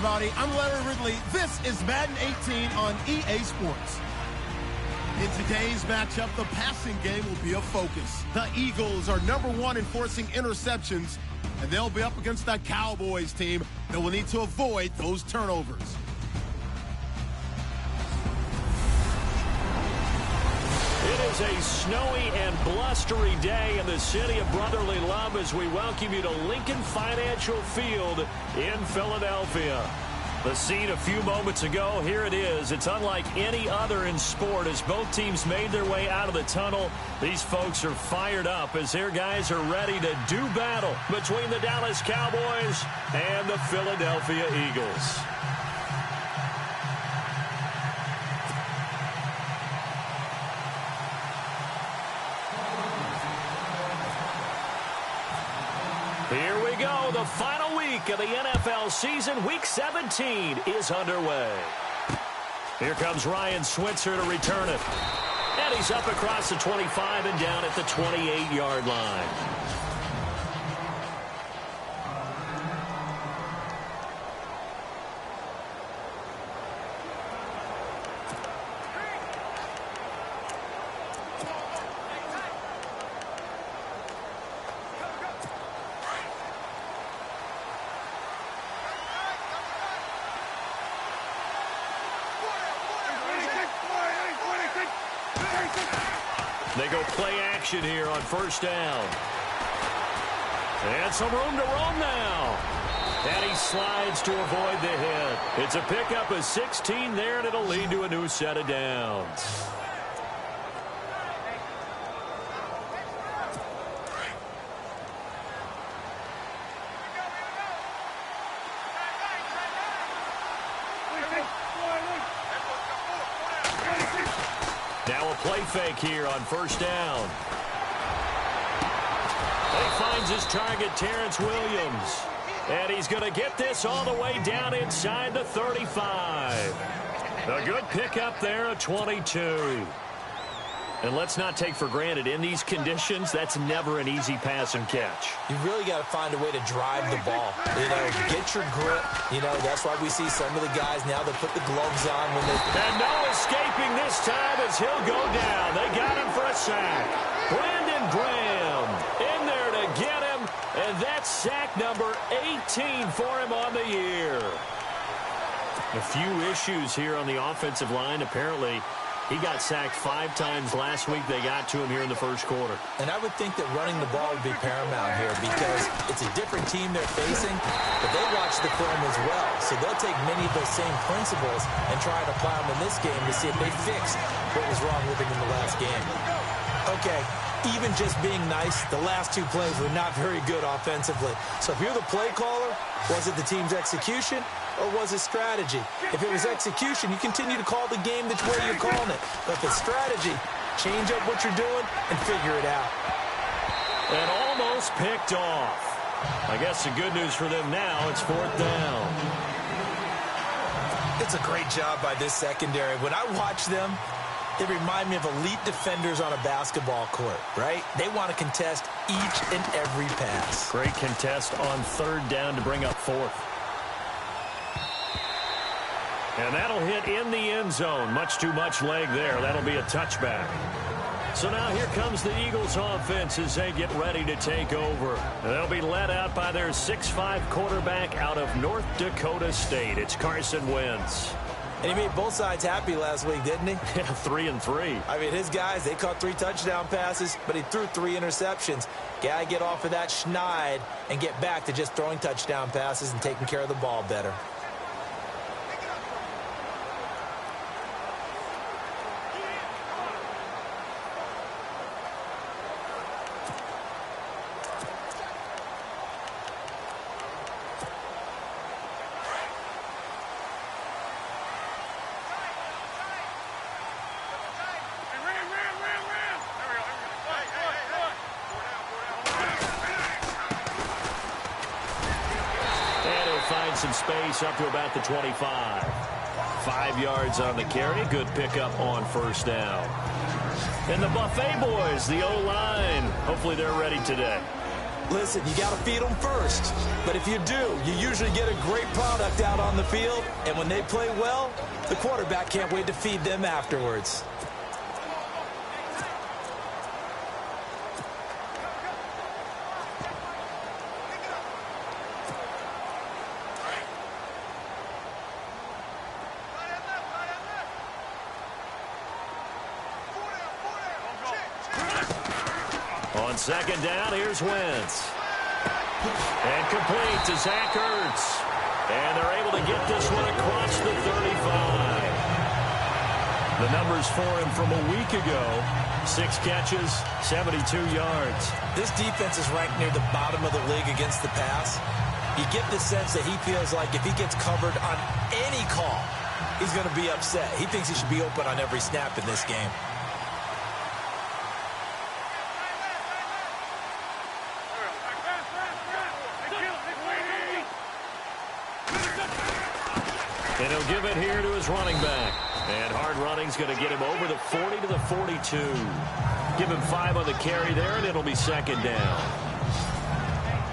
everybody. I'm Larry Ridley. This is Madden 18 on EA Sports. In today's matchup, the passing game will be a focus. The Eagles are #1 in forcing interceptions, and they'll be up against that Cowboys team that will need to avoid those turnovers. It is a snowy and blustery day in the city of brotherly love as we welcome you to Lincoln Financial Field in Philadelphia. The scene a few moments ago, here it is. It's unlike any other in sport as both teams made their way out of the tunnel. These folks are fired up as their guys are ready to do battle between the Dallas Cowboys and the Philadelphia Eagles. Here we go. The final week of the NFL season. Week 17 is underway. Here comes Ryan Switzer to return it. And he's up across the 25 and down at the 28-yard line. They go play action here on first down. And some room to roam now. And he slides to avoid the hit. It's a pickup of 16 there, and it'll lead to a new set of downs. Now a play fake here on first down. He finds his target, Terrence Williams. And he's going to get this all the way down inside the 35. A good pickup there, a 22. And let's not take for granted, in these conditions, that's never an easy pass and catch. You really got to find a way to drive the ball. You know, get your grip. You know, that's why we see some of the guys now that put the gloves on when they... And no escaping this time as he'll go down. They got him for a sack. Brandon Graham in there to get him. And that's sack number 18 for him on the year. A few issues here on the offensive line, apparently. He got sacked 5 times last week. They got to him here in the first quarter. And I would think that running the ball would be paramount here because it's a different team they're facing, but they watch the film as well. So they'll take many of those same principles and try to apply them in this game to see if they fixed what was wrong with them in the last game. Okay, even just being nice, the last 2 plays were not very good offensively. So if you're the play caller, was it the team's execution? Or was it strategy? If it was execution, you continue to call the game the way you're calling it. But if it's strategy, change up what you're doing and figure it out. And almost picked off. I guess the good news for them now, it's 4th down. It's a great job by this secondary. When I watch them, they remind me of elite defenders on a basketball court, right? They want to contest each and every pass. Great contest on 3rd down to bring up 4th. And that'll hit in the end zone. Much too much leg there. That'll be a touchback. So now here comes the Eagles offense as they get ready to take over. They'll be led out by their 6'5" quarterback out of North Dakota State. It's Carson Wentz. And he made both sides happy last week, didn't he? Yeah, 3-3. I mean, his guys, they caught 3 touchdown passes, but he threw 3 interceptions. Got to get off of that schneid and get back to just throwing touchdown passes and taking care of the ball better. Some space up to about the 25. 5 yards on the carry. Good pickup on first down. And the Buffet boys, the O-line, hopefully they're ready today. Listen, you got to feed them first. But if you do, you usually get a great product out on the field. And when they play well, the quarterback can't wait to feed them afterwards. On second down, here's Wentz. And complete to Zach Ertz. And they're able to get this one across the 35. The numbers for him from a week ago. 6 catches, 72 yards. This defense is ranked near the bottom of the league against the pass. You get the sense that he feels like if he gets covered on any call, he's going to be upset. He thinks he should be open on every snap in this game. And he'll give it here to his running back. And hard running's going to get him over the 40 to the 42. Give him 5 on the carry there, and it'll be second down.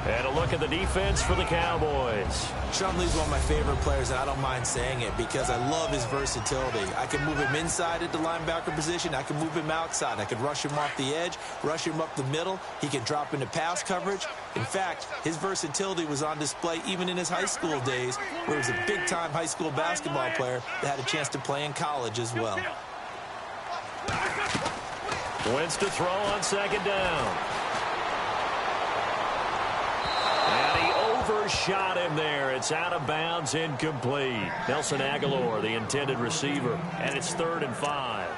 And a look at the defense for the Cowboys. Sean Lee's one of my favorite players, and I don't mind saying it because I love his versatility. I can move him inside at the linebacker position. I can move him outside. I can rush him off the edge, rush him up the middle. He can drop into pass coverage. In fact, his versatility was on display even in his high school days, where he was a big-time high school basketball player that had a chance to play in college as well. Wentz to throw on second down. And he overshot him there. It's out of bounds, incomplete. Nelson Aguilar, the intended receiver, and it's 3rd and 5.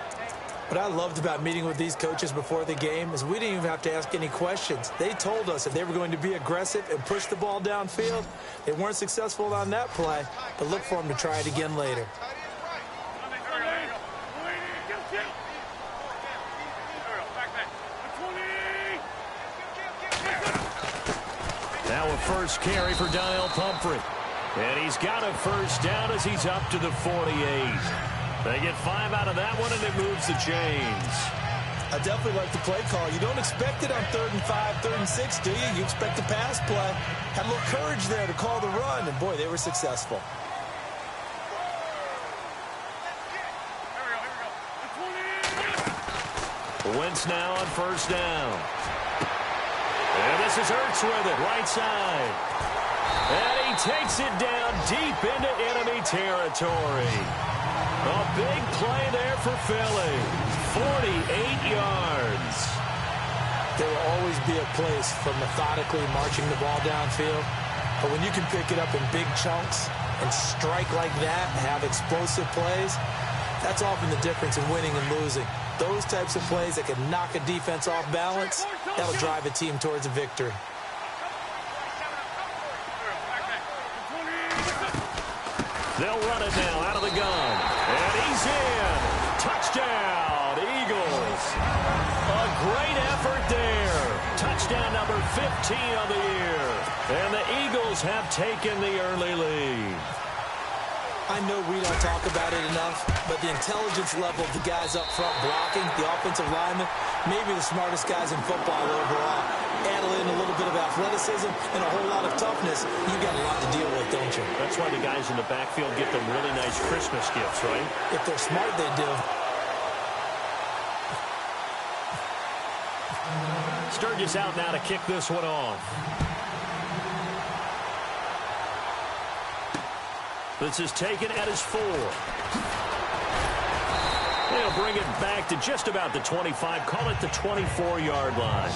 What I loved about meeting with these coaches before the game is we didn't even have to ask any questions. They told us that they were going to be aggressive and push the ball downfield. They weren't successful on that play, but look for them to try it again later. Now a first carry for Daniel Pumphrey. And he's got a first down as he's up to the 48. They get 5 out of that one, and it moves the chains. I definitely like the play call. You don't expect it on 3rd and 5, 3rd and 6, do you? You expect a pass play. Had a little courage there to call the run, and boy, they were successful. Wentz now on first down. And this is Ertz with it, right side. And he takes it down deep into enemy territory. A big play there for Philly. 48 yards. There will always be a place for methodically marching the ball downfield. But when you can pick it up in big chunks and strike like that, have explosive plays, that's often the difference in winning and losing. Those types of plays that can knock a defense off balance, that'll drive a team towards a victory. They'll run it now out of the gun. And he's in. Touchdown, Eagles. A great effort there. Touchdown number 15 of the year. And the Eagles have taken the early lead. I know we don't talk about it enough, but the intelligence level of the guys up front blocking, the offensive linemen, maybe the smartest guys in football overall. Add in a little bit of athleticism and a whole lot of toughness, you got a lot to deal with, don't you? That's why the guys in the backfield get them really nice Christmas gifts, right? If they're smart, they do. Sturgis out now to kick this one off. This is taken at his 4. They'll bring it back to just about the 25. Call it the 24-yard line.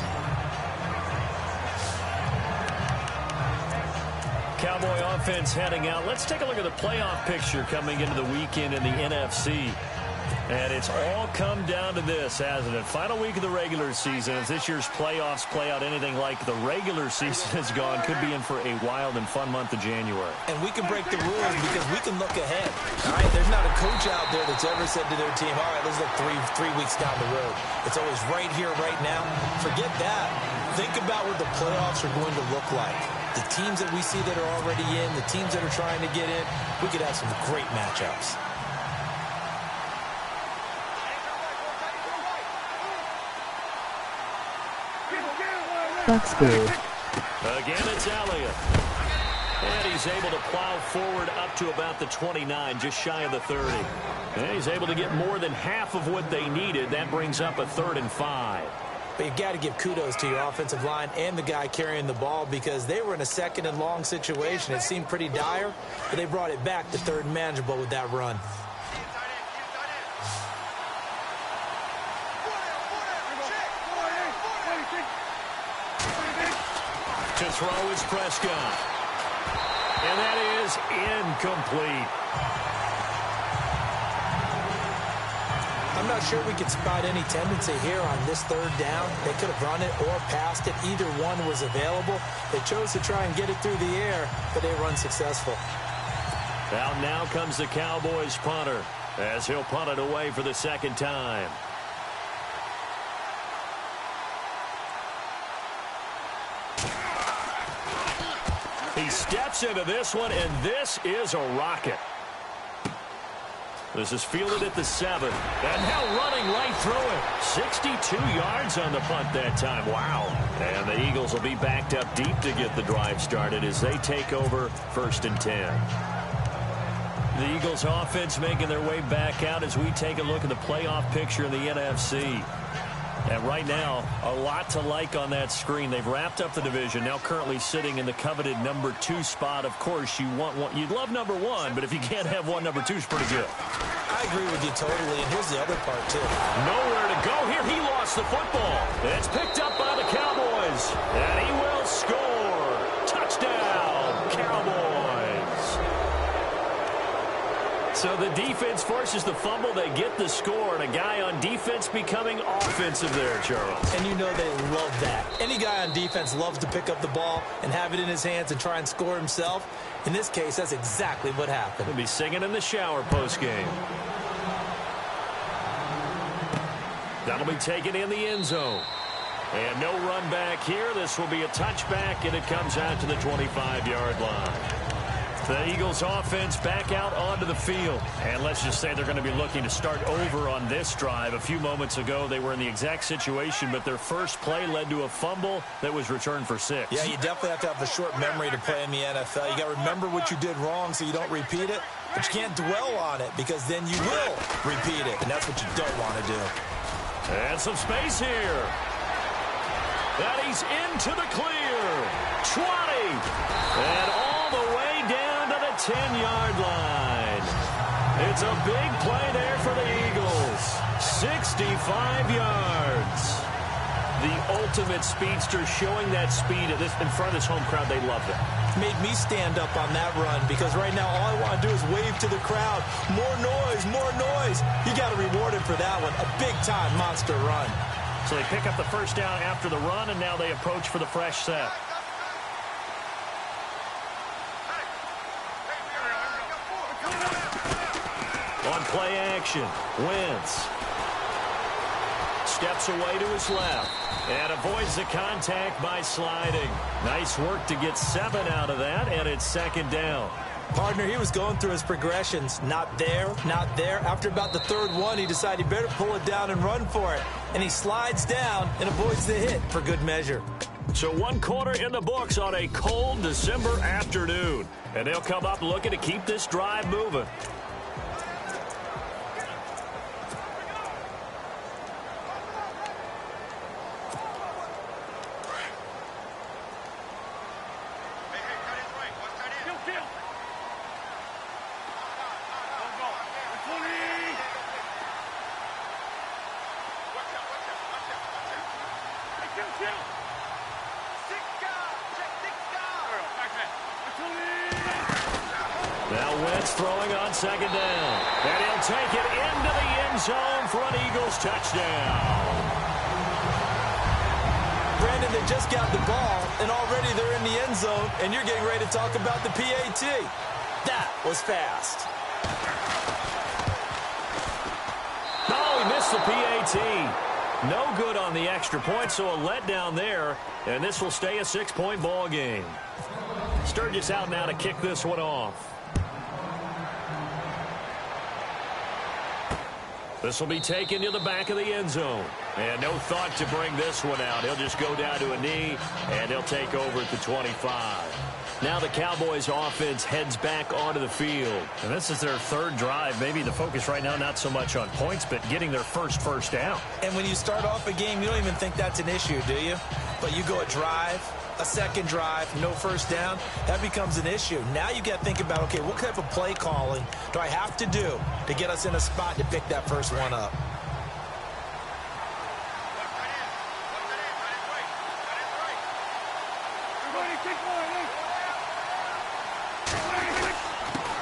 Cowboy offense heading out. Let's take a look at the playoff picture coming into the weekend in the NFC. And it's all come down to this, hasn't it? Final week of the regular season. As this year's playoffs play out anything like the regular season has gone, could be in for a wild and fun month of January. And we can break the rules because we can look ahead. All right, there's not a coach out there that's ever said to their team, all right, let's look three weeks down the road. It's always right here, right now. Forget that. Think about what the playoffs are going to look like. The teams that we see that are already in, the teams that are trying to get in, we could have some great matchups. Buck School. Again, it's Elliott. And he's able to plow forward up to about the 29, just shy of the 30. And he's able to get more than half of what they needed. That brings up a 3rd and 5. But you've got to give kudos to your offensive line and the guy carrying the ball because they were in a 2nd and long situation. It seemed pretty dire, but they brought it back to 3rd and manageable with that run. To throw is Prescott. And that is incomplete. I'm not sure we can spot any tendency here on this 3rd down. They could have run it or passed it. Either one was available. They chose to try and get it through the air, but they run successful. Out now comes the Cowboys punter as he'll punt it away for the 2nd time. He steps into this one, and this is a rocket. This is fielded at the 7. And now running right through it. 62 yards on the punt that time. Wow. And the Eagles will be backed up deep to get the drive started as they take over 1st and 10. The Eagles offense making their way back out as we take a look at the playoff picture in the NFC. And right now, a lot to like on that screen. They've wrapped up the division, now currently sitting in the coveted number 2 spot. Of course, you want one. You'd love number 1, but if you can't have one, number 2 is pretty good. I agree with you totally, and here's the other part, too. Nowhere to go here. He lost the football. It's picked up by the Cowboys, and he will score. Touchdown, Cowboys. So the defense forces the fumble. They get the score, and a guy on defense becoming offensive there, Charles. And you know they love that. Any guy on defense loves to pick up the ball and have it in his hands and try and score himself. In this case, that's exactly what happened. He'll be singing in the shower postgame. That'll be taken in the end zone. And no run back here. This will be a touchback, and it comes out to the 25-yard line. The Eagles offense back out onto the field. And let's just say they're going to be looking to start over on this drive. A few moments ago, they were in the exact situation, but their first play led to a fumble that was returned for 6. Yeah, you definitely have to have a short memory to play in the NFL. You got to remember what you did wrong so you don't repeat it, but you can't dwell on it because then you will repeat it, and that's what you don't want to do. And some space here. And he's into the clear. 20. And all the way down to the 10-yard line. It's a big play there for the Eagles. 65 yards. The ultimate speedster showing that speed in front of this home crowd. They love that. Made me stand up on that run because right now all I want to do is wave to the crowd. More noise, more noise. You got to reward him for that one. A big-time monster run. So they pick up the first down after the run, and now they approach for the fresh set. On play action, Wentz steps away to his left and avoids the contact by sliding. Nice work to get 7 out of that, and it's 2nd down. Partner, he was going through his progressions. Not there, not there. After about the 3rd one, he decided he better pull it down and run for it. And he slides down and avoids the hit for good measure. So 1 quarter in the books on a cold December afternoon. And they'll come up looking to keep this drive moving. Now Wentz throwing on 2nd down. And he'll take it into the end zone for an Eagles touchdown. Brandon, they just got the ball, and already they're in the end zone, and you're getting ready to talk about the PAT. That was fast. Oh, he missed the PAT. No good on the extra point, so a letdown there, and this will stay a 6-point ball game. Sturgis out now to kick this one off. This will be taken to the back of the end zone. And no thought to bring this one out. He'll just go down to a knee, and he'll take over at the 25. Now the Cowboys offense heads back onto the field. And this is their third drive. Maybe the focus right now not so much on points, but getting their first down. And when you start off a game, you don't even think that's an issue, do you? But you go a drive, a second drive, no first down, that becomes an issue. Now you got to think about, okay, what type of play calling do I have to do to get us in a spot to pick that first one up?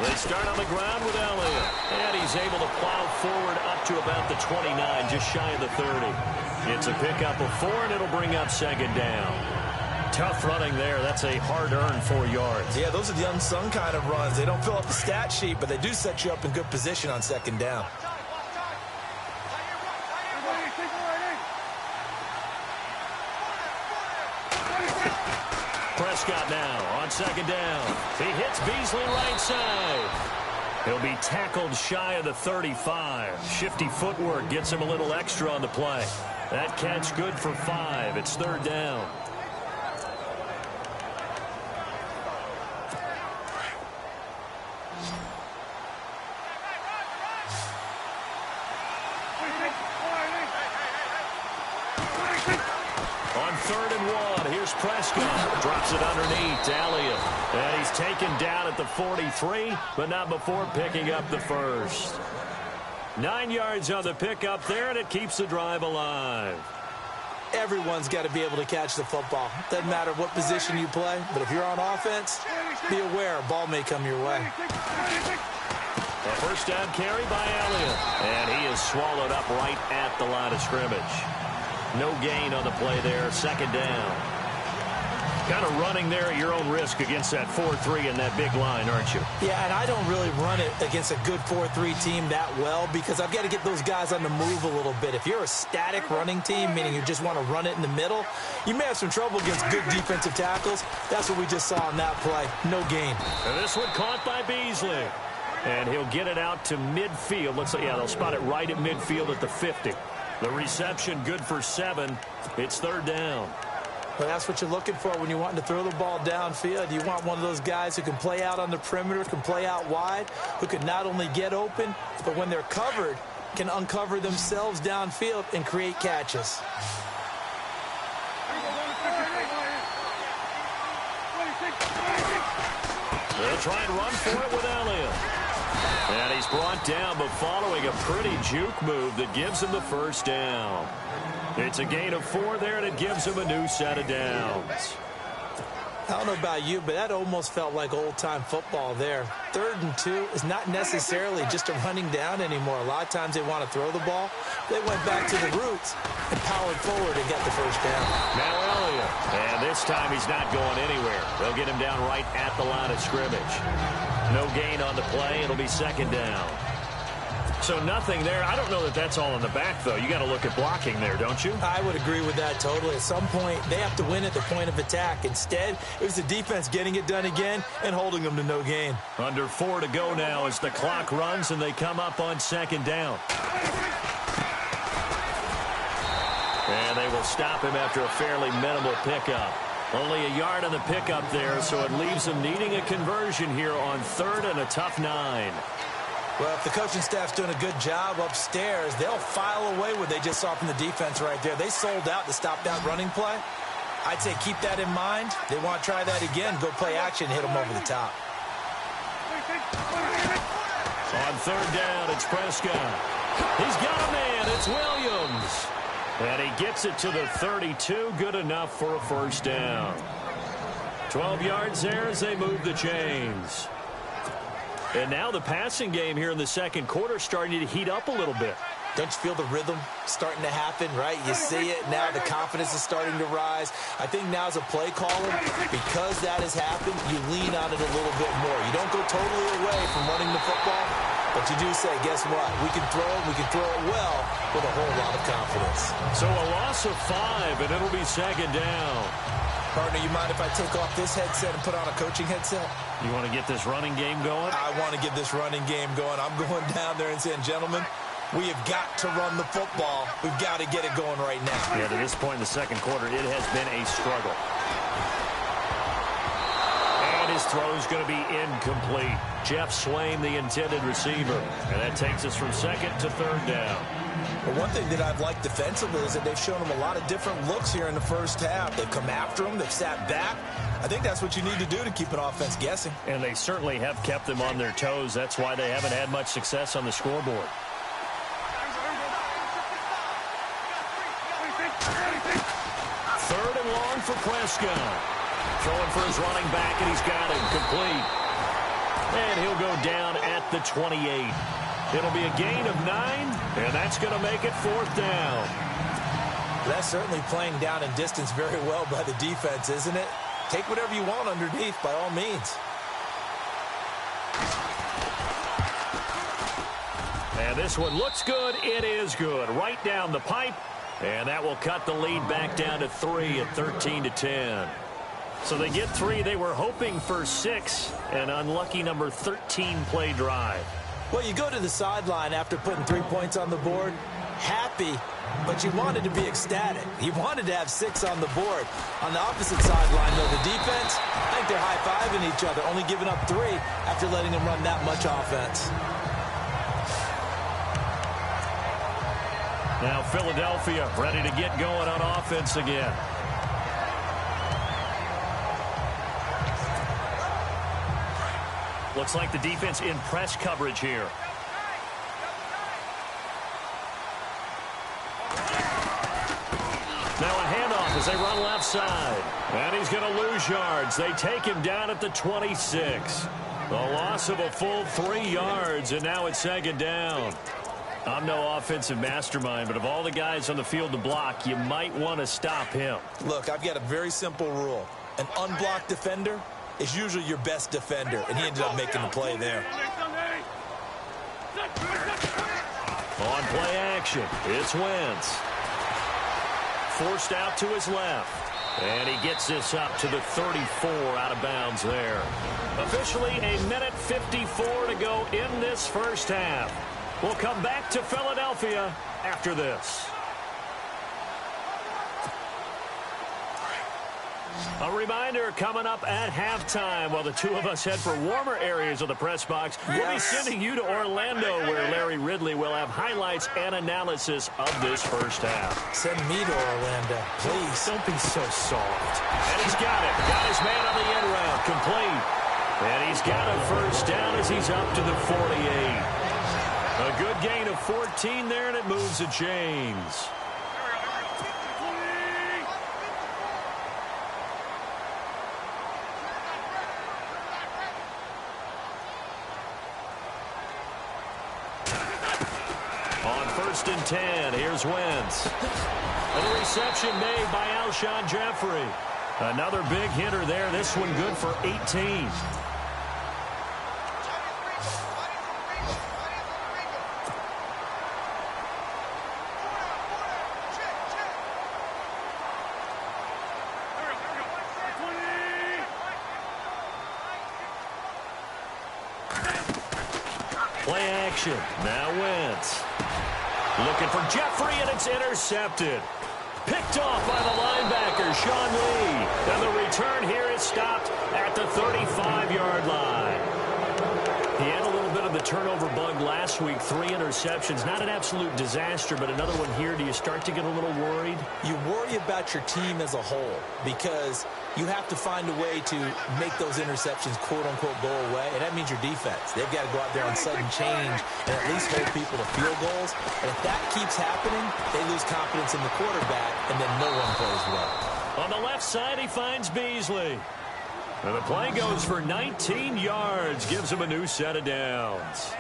They start on the ground with Elliott, and he's able to plow forward up to about the 29, just shy of the 30. It's a pickup of 4, and it'll bring up second down. Tough running there. That's a hard-earned 4 yards. Yeah, those are the unsung kind of runs. They don't fill up the stat sheet, but they do set you up in good position on second down. Prescott now on second down. He hits Beasley right side. He'll be tackled shy of the 35. Shifty footwork gets him a little extra on the play. That catch good for 5. It's third down. On 3rd and 1, here's Prescott. Drops it underneath to Elliott. And he's taken down at the 43, but not before picking up the first. 9 yards on the pickup there, and it keeps the drive alive. Everyone's got to be able to catch the football. Doesn't matter what position you play, but if you're on offense, be aware a ball may come your way. A first down carry by Elliott. And he is swallowed up right at the line of scrimmage. No gain on the play there. Second down. Kind of running there at your own risk against that 4-3 and that big line, aren't you? Yeah, and I don't really run it against a good 4-3 team that well because I've got to get those guys on the move a little bit. If you're a static running team, meaning you just want to run it in the middle, you may have some trouble against good defensive tackles. That's what we just saw in that play. No gain. And this one caught by Beasley. And he'll get it out to midfield. Looks like, yeah, they'll spot it right at midfield at the 50. The reception good for 7. It's third down. Well, that's what you're looking for when you want to throw the ball downfield. You want one of those guys who can play out on the perimeter, can play out wide, who can not only get open, but when they're covered, can uncover themselves downfield and create catches. They'll try and run for it with Elliott. And he's brought down, but following a pretty juke move that gives him the first down. It's a gain of 4 there, and it gives him a new set of downs. I don't know about you, but that almost felt like old-time football there. 3rd and 2 is not necessarily just a running down anymore. A lot of times they want to throw the ball. They went back to the roots and powered forward and got the first down. Now Elliott. And this time he's not going anywhere. They'll get him down right at the line of scrimmage. No gain on the play. It'll be second down. So nothing there. I don't know that that's all in the back, though. You got to look at blocking there, don't you? I would agree with that totally. At some point, they have to win at the point of attack. Instead, it was the defense getting it done again and holding them to no gain. Under 4 to go now as the clock runs and they come up on second down. And they will stop him after a fairly minimal pickup. Only a yard on the pickup there, so it leaves them needing a conversion here on 3rd and a tough 9. Well, if the coaching staff's doing a good job upstairs, they'll file away what they just saw from the defense right there. They sold out to stop that running play. I'd say keep that in mind. They want to try that again, go play action, hit them over the top. On 3rd down, it's Prescott. He's got a man. It's Williams. And he gets it to the 32. Good enough for a first down. 12 yards there as they move the chains. And now the passing game here in the second quarter starting to heat up a little bit. Don't you feel the rhythm starting to happen, right? You see it now. The confidence is starting to rise. I think now as a play caller, because that has happened, you lean on it a little bit more. You don't go totally away from running the football, but you do say, guess what? We can throw it. We can throw it well with a whole lot of confidence. So a loss of 5, and it'll be second down. Partner, you mind if I take off this headset and put on a coaching headset? You want to get this running game going? I want to get this running game going. I'm going down there and saying, gentlemen, We have got to run the football. We've got to get it going right now. Yeah, to this point in the second quarter, it has been a struggle. And his throw is going to be incomplete. Jeff Swain, the intended receiver. And that takes us from second to third down. But one thing that I've liked defensively is that they've shown them a lot of different looks here in the first half. They've come after them. They've sat back. I think that's what you need to do to keep an offense guessing. And they certainly have kept them on their toes. That's why they haven't had much success on the scoreboard. Third and long for Prescott. Throwing for his running back, and he's got him complete. And he'll go down at the 28. It'll be a gain of 9, and that's going to make it fourth down. That's certainly playing down in distance very well by the defense, isn't it? Take whatever you want underneath, by all means. And this one looks good. It is good. Right down the pipe. And that will cut the lead back down to 3 at 13-10. So they get 3. They were hoping for 6. An unlucky number 13 play drive. Well, you go to the sideline after putting 3 points on the board, happy, but you wanted to be ecstatic. You wanted to have 6 on the board. On the opposite sideline, though, the defense, I think they're high-fiving each other, only giving up 3 after letting them run that much offense. Now Philadelphia ready to get going on offense again. Looks like the defense in press coverage here. Now a handoff as they run left side. And he's going to lose yards. They take him down at the 26. A loss of a full 3 yards, and now it's second down. I'm no offensive mastermind, but of all the guys on the field to block, you might want to stop him. Look, I've got a very simple rule. An unblocked defender is usually your best defender, and he ended up making the play there. On play action, it's Wentz. Forced out to his left. And he gets this up to the 34 out of bounds there. Officially a minute 54 to go in this first half. We'll come back to Philadelphia after this. A reminder coming up at halftime while the two of us head for warmer areas of the press box. We'll be sending you to Orlando where Larry Ridley will have highlights and analysis of this first half. Send me to Orlando, please. Don't be so soft. And he's got it. Got his man on the end route. Complete. And he's got a first down as he's up to the 48. A good gain of 14 there, and it moves the chains. On 1st and 10, here's Wentz. And a reception made by Alshon Jeffrey. Another big hitter there. This one good for 18. Play action. Now Wentz. Looking for Jeffrey, and it's intercepted. Picked off by the linebacker, Sean Lee. And the return here is stopped at the 35-yard line. He had a little bit of the turnover bug last week. 3 interceptions. Not an absolute disaster, but another one here. Do you start to get a little worried? You worry about your team as a whole because you have to find a way to make those interceptions, quote-unquote, go away, and that means your defense. They've got to go out there on sudden change and at least hold people to field goals. And if that keeps happening, they lose confidence in the quarterback, and then no one plays well. On the left side, he finds Beasley. And the play goes for 19 yards, gives him a new set of downs.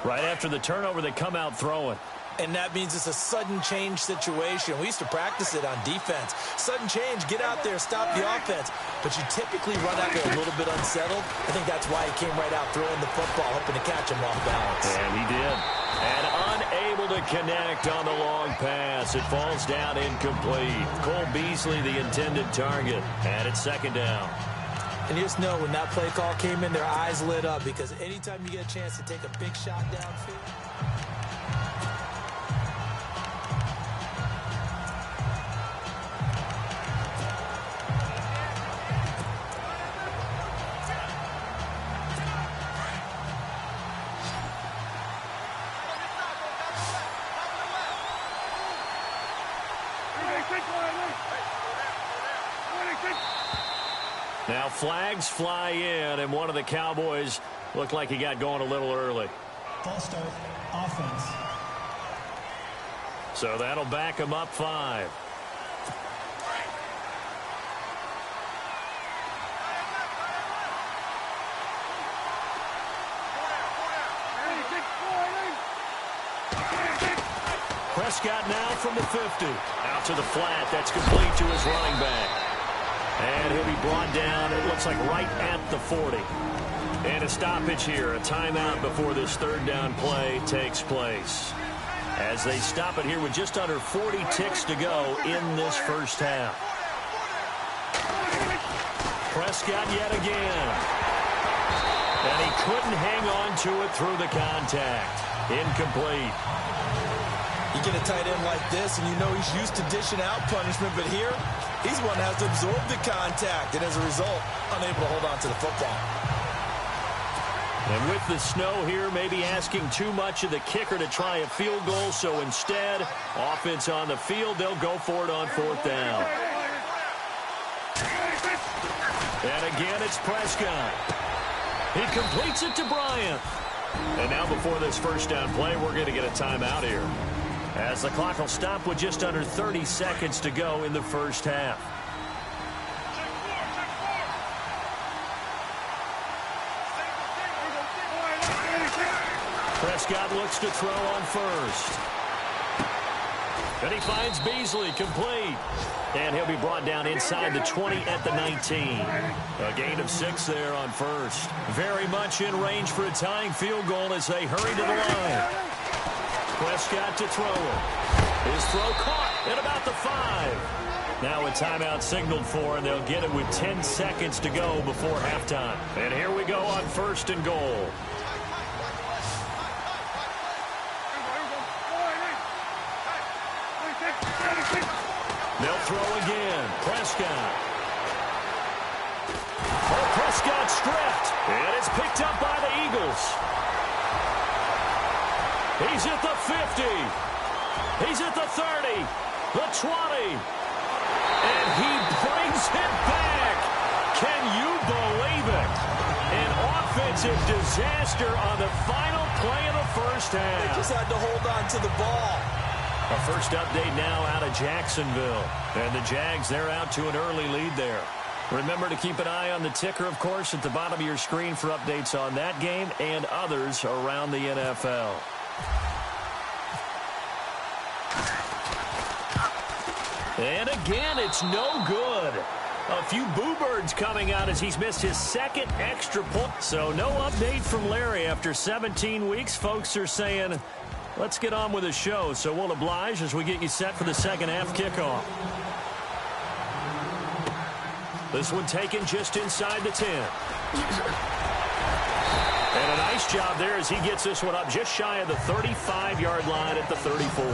Right after the turnover, they come out throwing. And that means it's a sudden change situation. We used to practice it on defense. Sudden change, get out there, stop the offense. But you typically run out there a little bit unsettled. I think that's why he came right out throwing the football, hoping to catch him off balance. And he did. And unable to connect on the long pass. It falls down incomplete. Cole Beasley, the intended target. And it's second down. And you just know when that play call came in, their eyes lit up, because anytime you get a chance to take a big shot downfield. Now flags fly in, and one of the Cowboys looked like he got going a little early. False start, offense. So that'll back him up 5. Prescott now from the 50. Out to the flat. That's complete to his running back. And he'll be brought down, it looks like, right at the 40. And a stoppage here, a timeout before this third down play takes place. As they stop it here with just under 40 ticks to go in this first half. Prescott yet again. And he couldn't hang on to it through the contact. Incomplete. You get a tight end like this, and you know he's used to dishing out punishment, but here, he's one that has to absorb the contact, and as a result, unable to hold on to the football. And with the snow here, maybe asking too much of the kicker to try a field goal, so instead, offense on the field, they'll go for it on 4th down. And again, it's Prescott. He completes it to Bryant. And now before this first down play, we're going to get a timeout here, as the clock will stop with just under 30 seconds to go in the first half. Prescott looks to throw on first. And he finds Beasley complete. And he'll be brought down inside the 20 at the 19. A gain of 6 there on first. Very much in range for a tying field goal as they hurry to the line. Prescott to throw it. His throw caught at about the 5. Now a timeout signaled for, and they'll get it with 10 seconds to go before halftime. And here we go on 1st and goal. They'll throw again. Prescott. Oh, Prescott stripped. And it's picked up by the Eagles. He's at the 50. He's at the 30. The 20. And he brings it back. Can you believe it? An offensive disaster on the final play of the first half. They just had to hold on to the ball. A first update now out of Jacksonville. And the Jags, they're out to an early lead there. Remember to keep an eye on the ticker, of course, at the bottom of your screen for updates on that game and others around the NFL. And again, it's no good. A few boo birds coming out as he's missed his second extra point. So no update from Larry after 17 weeks. Folks are saying, let's get on with the show. So we'll oblige as we get you set for the second half kickoff. This one taken just inside the 10. And a nice job there as he gets this one up just shy of the 35-yard line at the 34.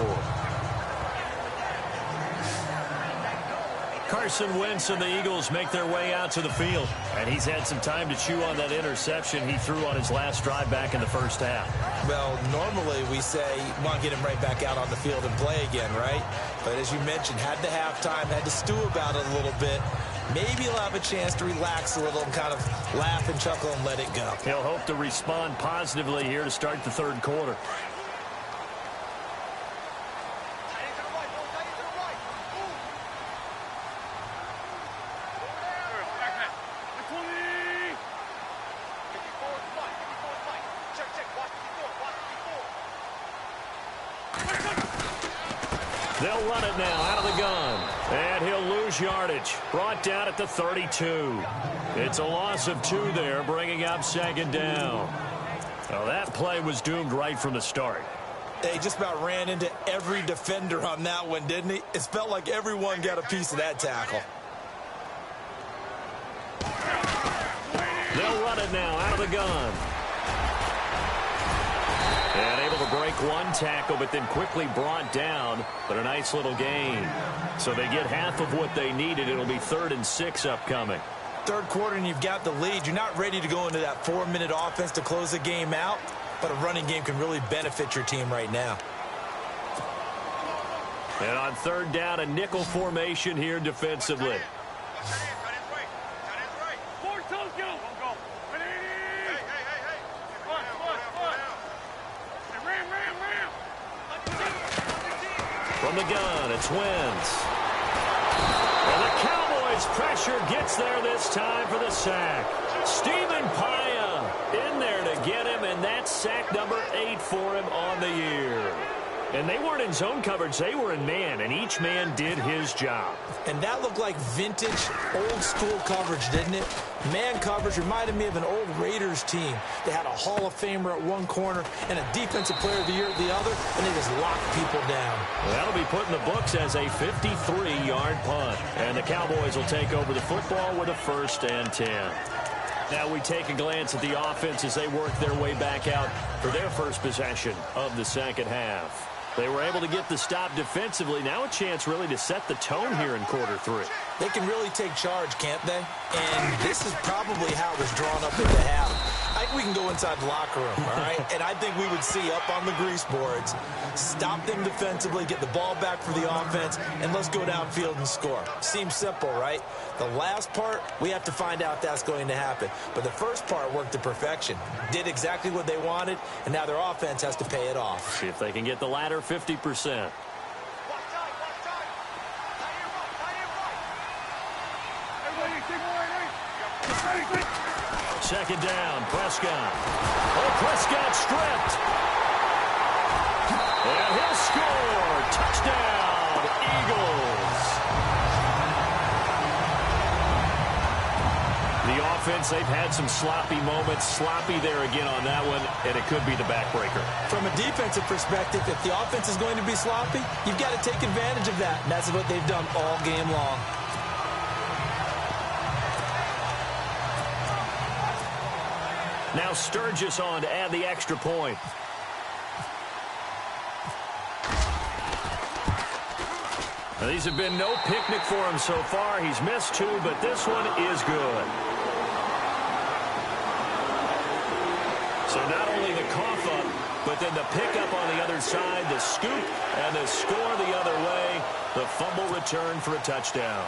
Carson Wentz and the Eagles make their way out to the field. And he's had some time to chew on that interception he threw on his last drive back in the first half. Well, normally we say, want to get him right back out on the field and play again, right? But as you mentioned, had the halftime, had to stew about it a little bit. Maybe he'll have a chance to relax a little and kind of laugh and chuckle and let it go. He'll hope to respond positively here to start the third quarter. They'll run it now out of the gun. And he'll lose yardage. Brought down at the 32. It's a loss of 2 there, bringing up second down. Well, that play was doomed right from the start. They just about ran into every defender on that one, didn't he? It felt like everyone got a piece of that tackle. run it now out of the gun. And able to break one tackle, but then quickly brought down. But a nice little gain. So they get half of what they needed. It'll be 3rd and 6 upcoming. Third quarter and you've got the lead. You're not ready to go into that 4-minute offense to close the game out. But a running game can really benefit your team right now. And on 3rd down, a nickel formation here defensively. From the gun, it's Wentz. And the Cowboys pressure gets there this time for the sack. Stephen Paya in there to get him, and that's sack number 8 for him on the year. And they weren't in zone coverage, they were in man, and each man did his job. And that looked like vintage, old-school coverage, didn't it? Man coverage reminded me of an old Raiders team. They had a Hall of Famer at one corner and a Defensive Player of the Year at the other, and they just locked people down. Well, that'll be put in the books as a 53-yard punt. And the Cowboys will take over the football with a 1st and 10. Now we take a glance at the offense as they work their way back out for their first possession of the second half. They were able to get the stop defensively. Now a chance really to set the tone here in quarter 3. They can really take charge, can't they? And this is probably how it was drawn up at the half. I think we can go inside the locker room, all right? And I think we would see up on the grease boards, stop them defensively, get the ball back for the offense, and let's go downfield and score. Seems simple, right? The last part, we have to find out if that's going to happen. But the first part worked to perfection. Did exactly what they wanted, and now their offense has to pay it off. See if they can get the latter 50%. Second down, Prescott. Oh, Prescott stripped. And he'll score. Touchdown, Eagles. The offense, they've had some sloppy moments. Sloppy there again on that one, and it could be the backbreaker. From a defensive perspective, if the offense is going to be sloppy, you've got to take advantage of that. And that's what they've done all game long. Now Sturgis on to add the extra point. Now, these have been no picnic for him so far. He's missed 2, but this one is good. So not only the cough up, but then the pickup on the other side, the scoop, and the score the other way. The fumble return for a touchdown.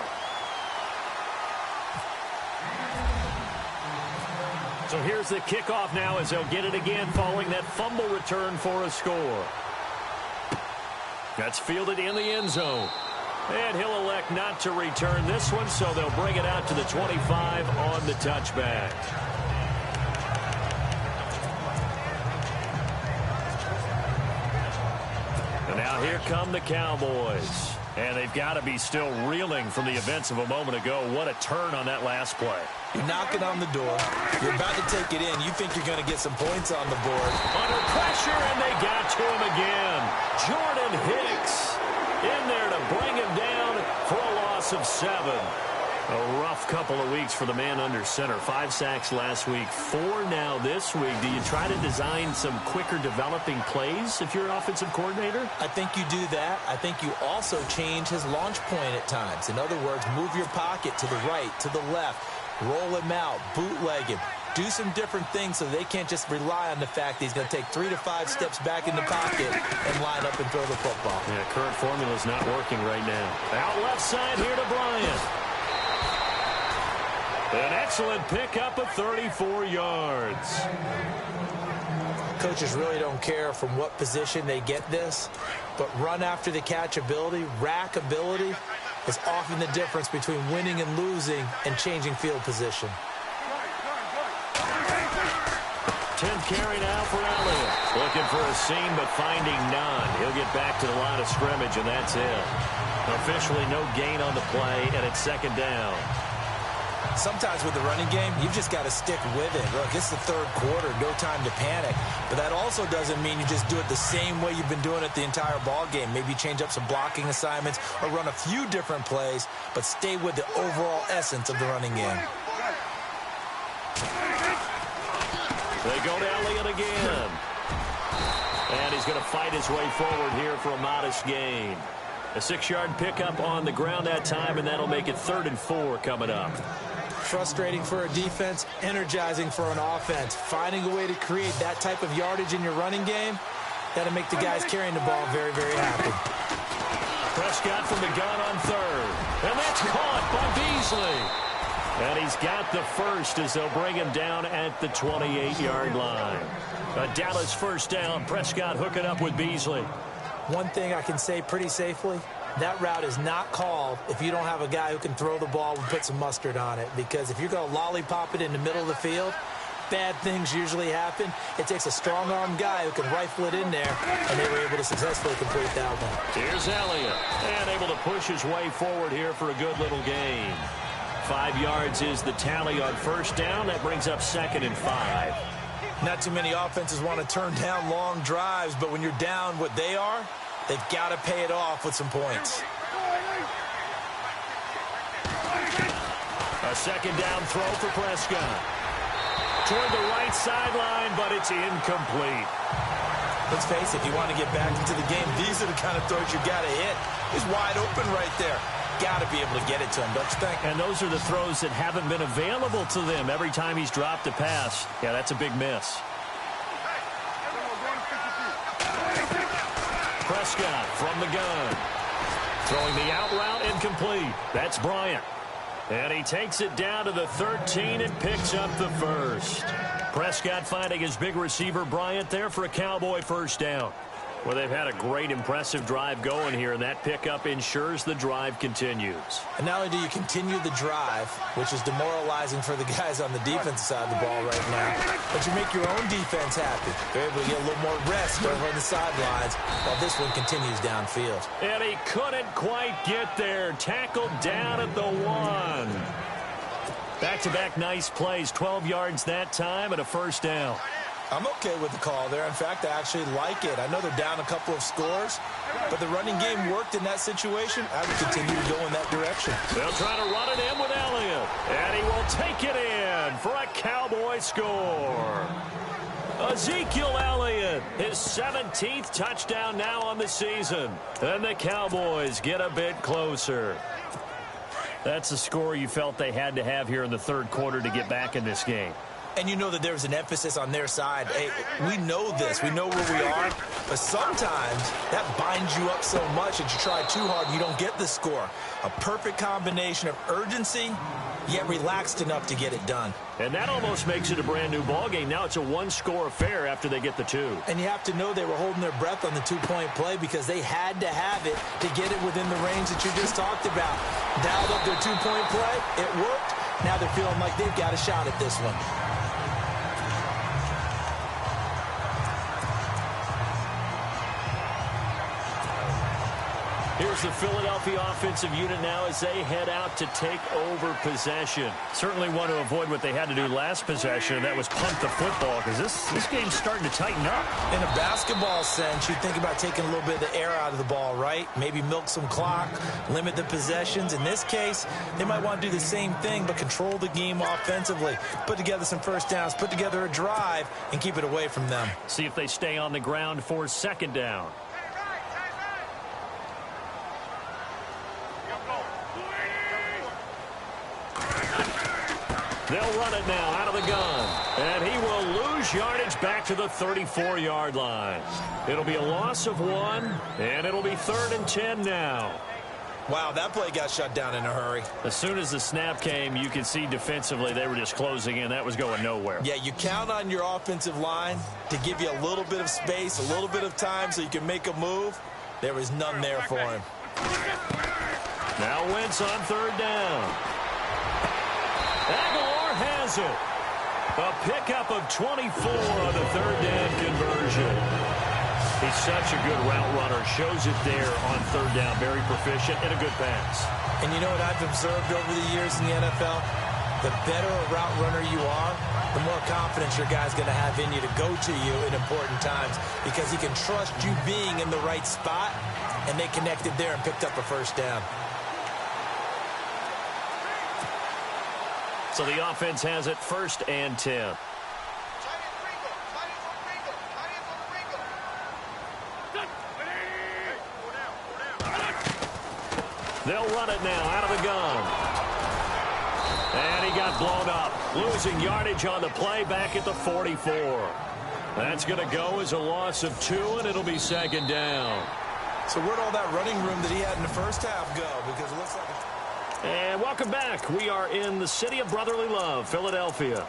So here's the kickoff now as they'll get it again following that fumble return for a score. That's fielded in the end zone. And he'll elect not to return this one, so they'll bring it out to the 25 on the touchback. And now here come the Cowboys. And they've got to be still reeling from the events of a moment ago. What a turn on that last play. You're knocking on the door. You're about to take it in. You think you're going to get some points on the board. Under pressure, and they got to him again. Jordan Hicks in there to bring him down for a loss of 7. A rough couple of weeks for the man under center. 5 sacks last week, 4 now this week. Do you try to design some quicker developing plays if you're an offensive coordinator? I think you do that. I think you also change his launch point at times. In other words, move your pocket to the right, to the left, roll him out, bootleg him. Do some different things so they can't just rely on the fact that he's going to take 3 to 5 steps back in the pocket and line up and throw the football. Yeah, current formula is not working right now. Out left side here to Bryant. An excellent pickup of 34 yards. Coaches really don't care from what position they get this, but run after the catch ability, rack ability, is often the difference between winning and losing and changing field position. 10th carry now for Elliott. Looking for a seam, but finding none. He'll get back to the line of scrimmage, and that's it. Officially no gain on the play, and it's 2nd down. Sometimes with the running game, you've just got to stick with it. Look, it's the 3rd quarter, no time to panic. But that also doesn't mean you just do it the same way you've been doing it the entire ball game. Maybe change up some blocking assignments or run a few different plays, but stay with the overall essence of the running game. They go to Elliott again. And he's going to fight his way forward here for a modest gain. A 6-yard pickup on the ground that time, and that'll make it 3rd and 4 coming up. Frustrating for a defense, energizing for an offense. Finding a way to create that type of yardage in your running game, that'll make the guys carrying the ball very, very happy. Prescott from the gun on 3rd. And that's caught by Beasley. And he's got the first as they'll bring him down at the 28-yard line. A Dallas first down. Prescott hooking up with Beasley. One thing I can say pretty safely, that route is not called if you don't have a guy who can throw the ball and put some mustard on it. Because if you're going to lollipop it in the middle of the field, bad things usually happen. It takes a strong-arm guy who can rifle it in there, and they were able to successfully complete that one. Here's Elliott, and able to push his way forward here for a good little gain. 5 yards is the tally on first down. That brings up 2nd and 5. Not too many offenses want to turn down long drives, but when you're down what they are, they've got to pay it off with some points. A 2nd down throw for Prescott. Toward the right sideline, but it's incomplete. Let's face it, if you want to get back into the game, these are the kind of throws you got to hit. He's wide open right there. Got to be able to get it to him, don't you think? And those are the throws that haven't been available to them every time he's dropped a pass. Yeah, that's a big miss. Prescott from the gun. Throwing the out route incomplete. That's Bryant. And he takes it down to the 13 and picks up the first. Prescott finding his big receiver Bryant there for a Cowboy first down. Well, they've had a great, impressive drive going here, and that pickup ensures the drive continues. And not only do you continue the drive, which is demoralizing for the guys on the defensive side of the ball right now, but you make your own defense happy. They're able to get a little more rest over on the sidelines while this one continues downfield. And he couldn't quite get there. Tackled down at the 1. Back-to-back nice plays, 12 yards that time and a first down. I'm okay with the call there. In fact, I actually like it. I know they're down a couple of scores, but the running game worked in that situation. I would continue to go in that direction. They'll try to run it in with Elliott, and he will take it in for a Cowboy score. Ezekiel Elliott, his 17th touchdown now on the season, and the Cowboys get a bit closer. That's the score you felt they had to have here in the 3rd quarter to get back in this game. And you know that there was an emphasis on their side. Hey, we know this. We know where we are. But sometimes that binds you up so much that you try too hard and you don't get the score. A perfect combination of urgency, yet relaxed enough to get it done. And that almost makes it a brand-new ball game. Now it's a 1-score affair after they get the 2. And you have to know they were holding their breath on the 2-point play because they had to have it to get it within the range that you just talked about. Dialed up their 2-point play. It worked. Now they're feeling like they've got a shot at this one. Here's the Philadelphia offensive unit now as they head out to take over possession. Certainly want to avoid what they had to do last possession, and that was punt the football, because this game's starting to tighten up. In a basketball sense, you think about taking a little bit of the air out of the ball, right? Maybe milk some clock, limit the possessions. In this case, they might want to do the same thing, but control the game offensively. Put together some first downs, put together a drive, and keep it away from them. See if they stay on the ground for 2nd down. They'll run it now out of the gun. And he will lose yardage back to the 34-yard line. It'll be a loss of 1, and it'll be 3rd and 10 now. Wow, that play got shut down in a hurry. As soon as the snap came, you could see defensively they were just closing in. That was going nowhere. Yeah, you count on your offensive line to give you a little bit of space, a little bit of time so you can make a move. There was none there for him. Now Wentz on 3rd down. Aguilar has it. A pickup of 24 on the 3rd down conversion. He's such a good route runner. Shows it there on 3rd down. Very proficient and a good pass. And you know what I've observed over the years in the NFL? The better a route runner you are, the more confidence your guy's going to have in you to go to you in important times because he can trust you being in the right spot, and they connected there and picked up a first down. So the offense has it 1st and 10. They'll run it now out of the gun. And he got blown up. Losing yardage on the play back at the 44. That's going to go as a loss of 2, and it'll be second down. So where'd all that running room that he had in the first half go? Because it looks like it's... And welcome back. We are in the city of brotherly love, Philadelphia.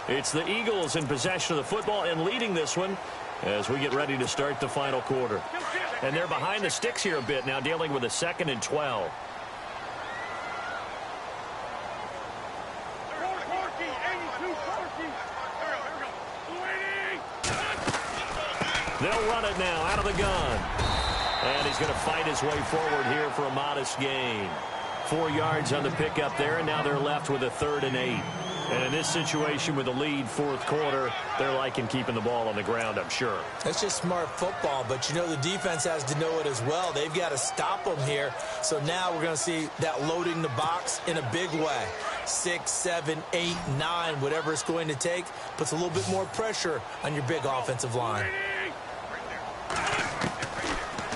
It's the Eagles in possession of the football and leading this one as we get ready to start the final quarter. And they're behind the sticks here a bit now, dealing with a 2nd and 12. They'll run it now out of the gun. And he's going to fight his way forward here for a modest gain. 4 yards on the pickup there, and now they're left with a 3rd and 8. And in this situation with the lead, 4th quarter, they're liking keeping the ball on the ground, I'm sure. That's just smart football, but you know the defense has to know it as well. They've got to stop them here. So now we're going to see that loading the box in a big way. 6, 7, 8, 9, whatever it's going to take, puts a little bit more pressure on your big offensive line.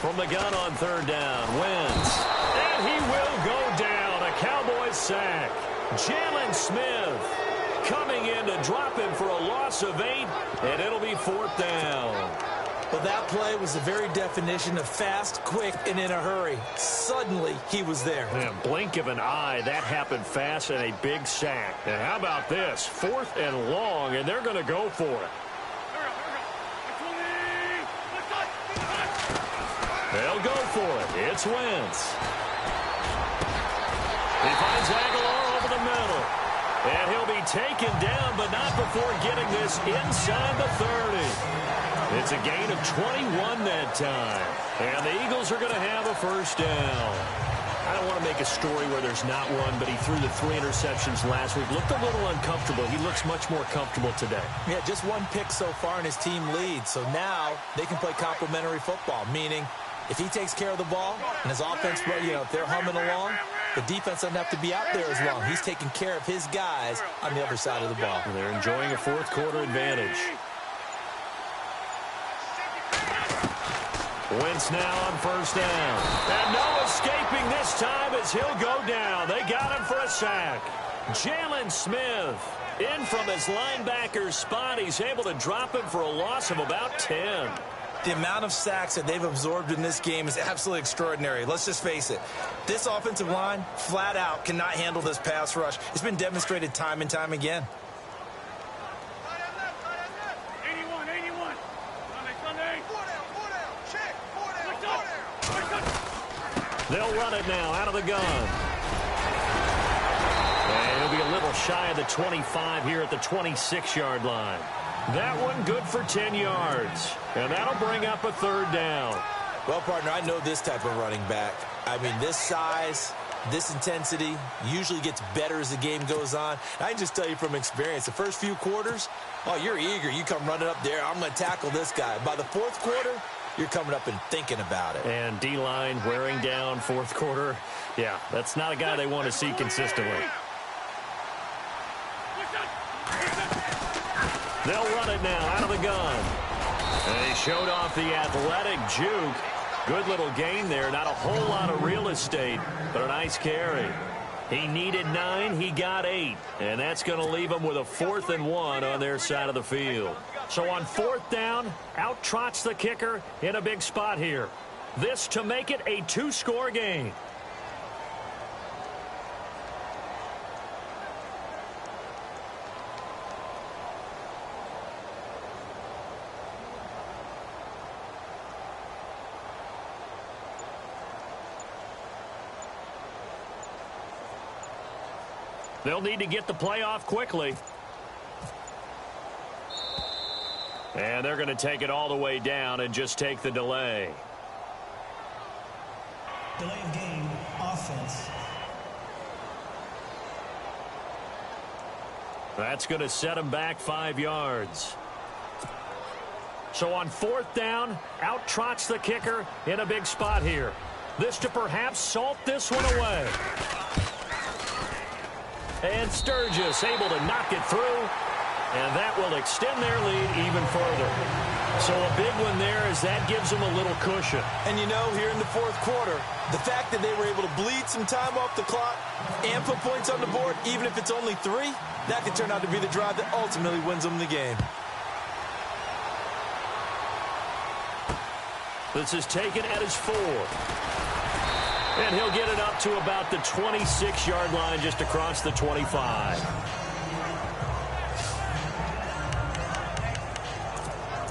From the gun on 3rd down, Wentz. And he will go down. A Cowboys sack. Jalen Smith coming in to drop him for a loss of 8, and it'll be 4th down. Well, that play was the very definition of fast, quick, and in a hurry. Suddenly, he was there. Man, blink of an eye, that happened fast and a big sack. And how about this? 4th and long, and they're going to go for it. They'll go for it. It's Wentz. He finds Aguilar over the middle. And he'll be taken down, but not before getting this inside the 30. It's a gain of 21 that time. And the Eagles are going to have a 1st down. I don't want to make a story where there's not one, but he threw the 3 interceptions last week. Looked a little uncomfortable. He looks much more comfortable today. Yeah, just 1 pick so far, and his team leads. So now they can play complementary football, meaning if he takes care of the ball and his offense, if they're humming along, the defense doesn't have to be out there as long. He's taking care of his guys on the other side of the ball. And they're enjoying a 4th quarter advantage. Wentz now on 1st down. And no escaping this time as he'll go down. They got him for a sack. Jalen Smith in from his linebacker spot. He's able to drop him for a loss of about 10. The amount of sacks that they've absorbed in this game is absolutely extraordinary. Let's just face it. This offensive line, flat out, cannot handle this pass rush. It's been demonstrated time and time again. 81, 81. Sunday. 4 down. Check. 4 down. They'll run it now out of the gun. And he'll be a little shy of the 25 here at the 26-yard line. That one good for 10 yards. And that'll bring up a 3rd down. Well, partner, I know this type of running back. I mean, this size, this intensity usually gets better as the game goes on. I can just tell you from experience, the first few quarters, oh, you're eager. You come running up there. I'm going to tackle this guy. By the 4th quarter, you're coming up and thinking about it. And D-line wearing down 4th quarter. Yeah, that's not a guy they want to see consistently. They'll run it now out of the gun. And he showed off the athletic juke. Good little gain there. Not a whole lot of real estate, but a nice carry. He needed 9. He got 8. And that's going to leave him with a 4th and 1 on their side of the field. So on 4th down, out trots the kicker in a big spot here. This to make it a 2-score game. They'll need to get the play off quickly. And they're going to take it all the way down and just take the delay. Delay of game, offense. That's going to set them back 5 yards. So on 4th down, out trots the kicker in a big spot here. This to perhaps salt this one away. And Sturgis able to knock it through. And that will extend their lead even further. So a big one there as that gives them a little cushion. And you know, here in the fourth quarter, the fact that they were able to bleed some time off the clock and put points on the board, even if it's only 3, that could turn out to be the drive that ultimately wins them the game. This is taken at his 4. And he'll get it up to about the 26-yard line just across the 25.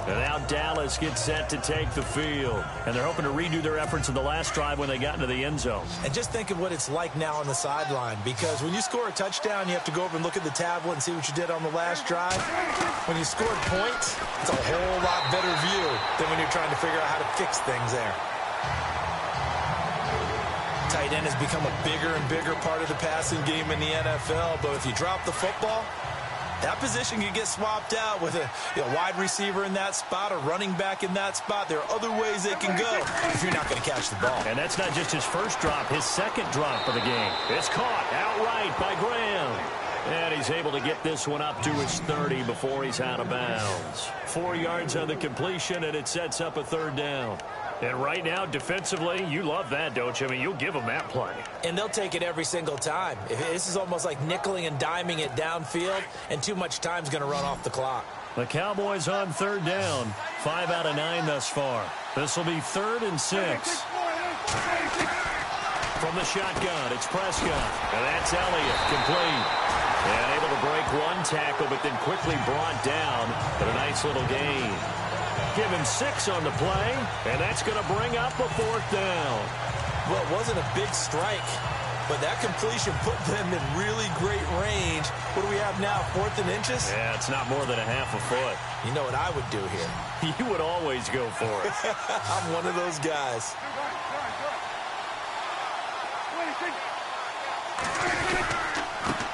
And now Dallas gets set to take the field. And they're hoping to redo their efforts in the last drive when they got into the end zone. And just think of what it's like now on the sideline, because when you score a touchdown, you have to go over and look at the tablet and see what you did on the last drive. When you scored points, it's a whole lot better view than when you're trying to figure out how to fix things there. Tight end has become a bigger and bigger part of the passing game in the NFL, but if you drop the football, that position can get swapped out with a wide receiver in that spot, a running back in that spot. There are other ways it can go if you're not going to catch the ball. And that's not just his first drop, his second drop of the game. It's caught outright by Graham. And he's able to get this one up to his 30 before he's out of bounds. 4 yards on the completion, and it sets up a third down. And right now, defensively, you love that, don't you? I mean, you'll give them that play. And they'll take it every single time. This is almost like nickeling and diming it downfield, and too much time's going to run off the clock. The Cowboys on third down. 5 out of 9 thus far. This will be 3rd and 6. From the shotgun, it's Prescott. And that's Elliott, complete. And able to break one tackle, but then quickly brought down. But a nice little gain. Give him 6 on the play, and that's going to bring up a 4th down. Well, it wasn't a big strike, but that completion put them in really great range. What do we have now, 4th and inches? Yeah, it's not more than a half a foot. You know what I would do here? You would always go for it. I'm one of those guys.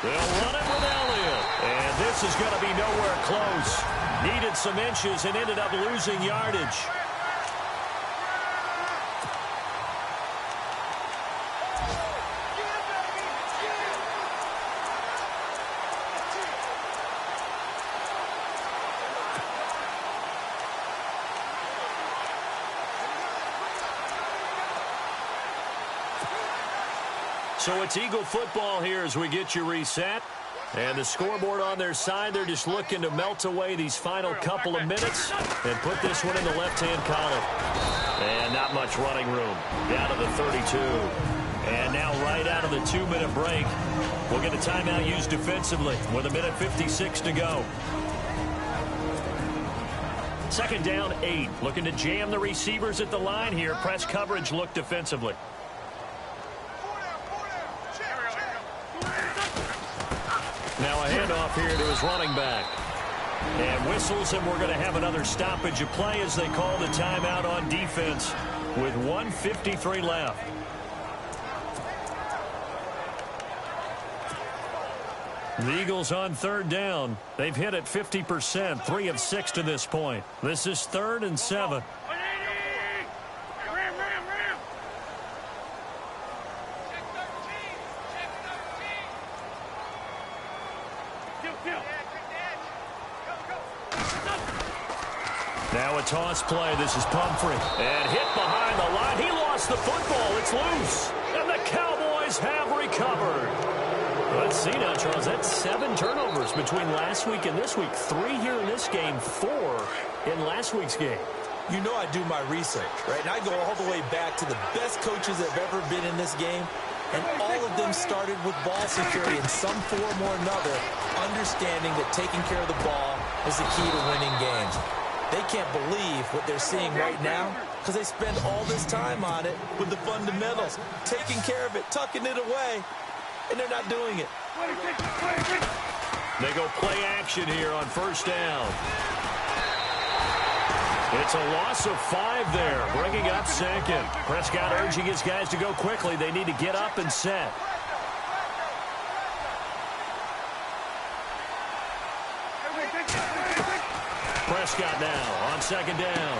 They'll run it with Elliott, and this is going to be nowhere close. Needed some inches and ended up losing yardage. So it's Eagle football here as we get you reset. And the scoreboard on their side, they're just looking to melt away these final couple of minutes and put this one in the left-hand column. And not much running room. Down to the 32. And now right out of the 2-minute break, we'll get a timeout used defensively with 1:56 to go. 2nd down, 8. Looking to jam the receivers at the line here. Press coverage, look defensively. Now a handoff here to his running back. And whistles, and we're going to have another stoppage of play as they call the timeout on defense with 1:53 left. The Eagles on 3rd down. They've hit it 50%, 3 of 6 to this point. This is 3rd and 7. Now a toss play. This is Pumphrey. And hit behind the line. He lost the football. It's loose. And the Cowboys have recovered. Let's see now, Charles. That's 7 turnovers between last week and this week. 3 here in this game, 4 in last week's game. You know I do my research, right? And I go all the way back to the best coaches that have ever been in this game. And all of them started with ball security in some form or another, understanding that taking care of the ball is the key to winning games. They can't believe what they're seeing right now because they spend all this time on it with the fundamentals, taking care of it, tucking it away, and they're not doing it. They go play action here on 1st down. It's a loss of 5 there, bringing up 2nd. Prescott urging his guys to go quickly. They need to get up and set. Prescott now on 2nd down.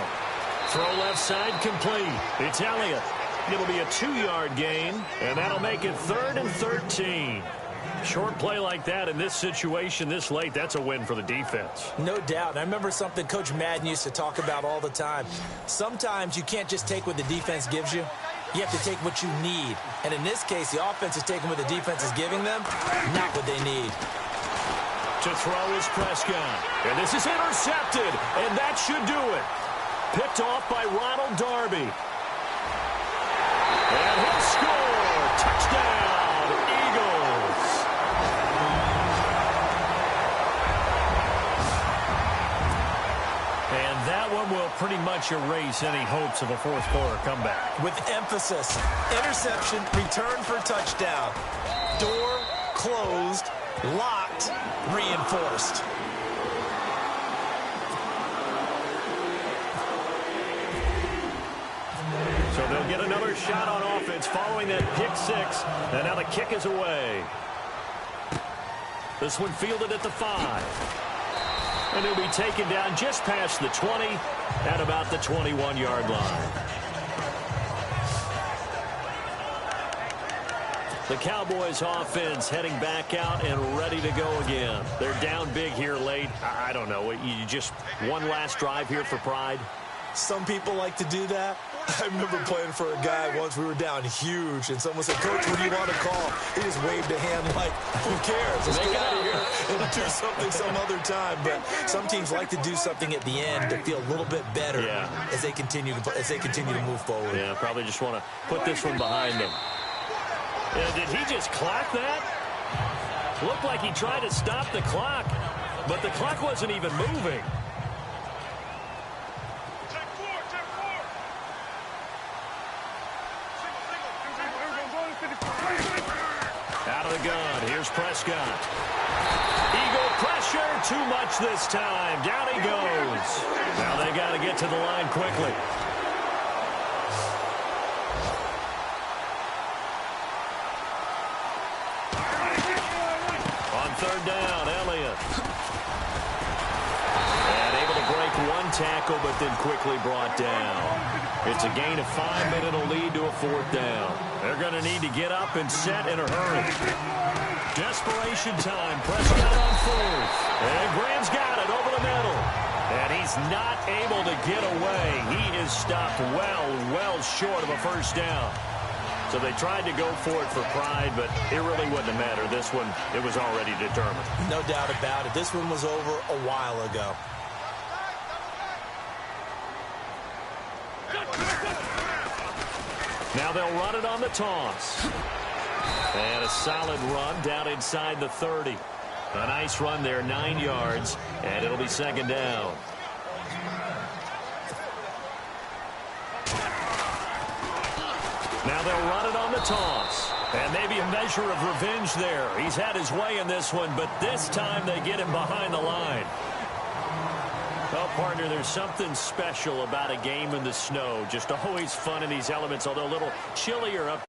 Throw left side complete. It's Elliott. It'll be a 2-yard gain, and that'll make it 3rd and 13. Short play like that in this situation this late, that's a win for the defense. No doubt. I remember something Coach Madden used to talk about all the time. Sometimes you can't just take what the defense gives you. You have to take what you need. And in this case, the offense is taking what the defense is giving them, not what they need. To throw is Prescott. And this is intercepted. And that should do it. Picked off by Ronald Darby. And he'll score. Touchdown, Eagles. And that one will pretty much erase any hopes of a fourth quarter comeback. With emphasis, interception, return for touchdown. Door closed, locked, reinforced. So they'll get another shot on offense following that pick six. And now the kick is away. This one fielded at the 5. And he'll be taken down just past the 20 at about the 21-yard line. The Cowboys offense heading back out and ready to go again. They're down big here late. I don't know. You just one last drive here for pride? Some people like to do that. I remember playing for a guy once. We were down huge, and someone said, "Coach, what do you want to call?" He just waved a hand like, "Who cares? Let's get out of here and do something some other time." But some teams like to do something at the end to feel a little bit better as they continue to move forward. Yeah, probably just want to put this one behind them. Yeah, did he just clock that? Looked like he tried to stop the clock, but the clock wasn't even moving. Out of the gun, here's Prescott. Eagle pressure, too much this time. Down he goes. Now they got to get to the line quickly. On third down, Elliott. And able to break one tackle, but then quickly brought down. It's a gain of 5, but it'll lead to a fourth down. They're going to need to get up and set in a hurry. Desperation time. Prescott on fourth. And Graham's got it over the middle. And he's not able to get away. He is stopped well short of a first down. So they tried to go for it for pride, but it really wouldn't have mattered. This one, it was already determined. No doubt about it. This one was over a while ago. Now they'll run it on the toss. And a solid run down inside the 30. A nice run there, 9 yards, and it'll be second down. Now they'll run it on the toss. And maybe a measure of revenge there. He's had his way in this one, but this time they get him behind the line. Well, partner, there's something special about a game in the snow. Just always fun in these elements, although a little chillier up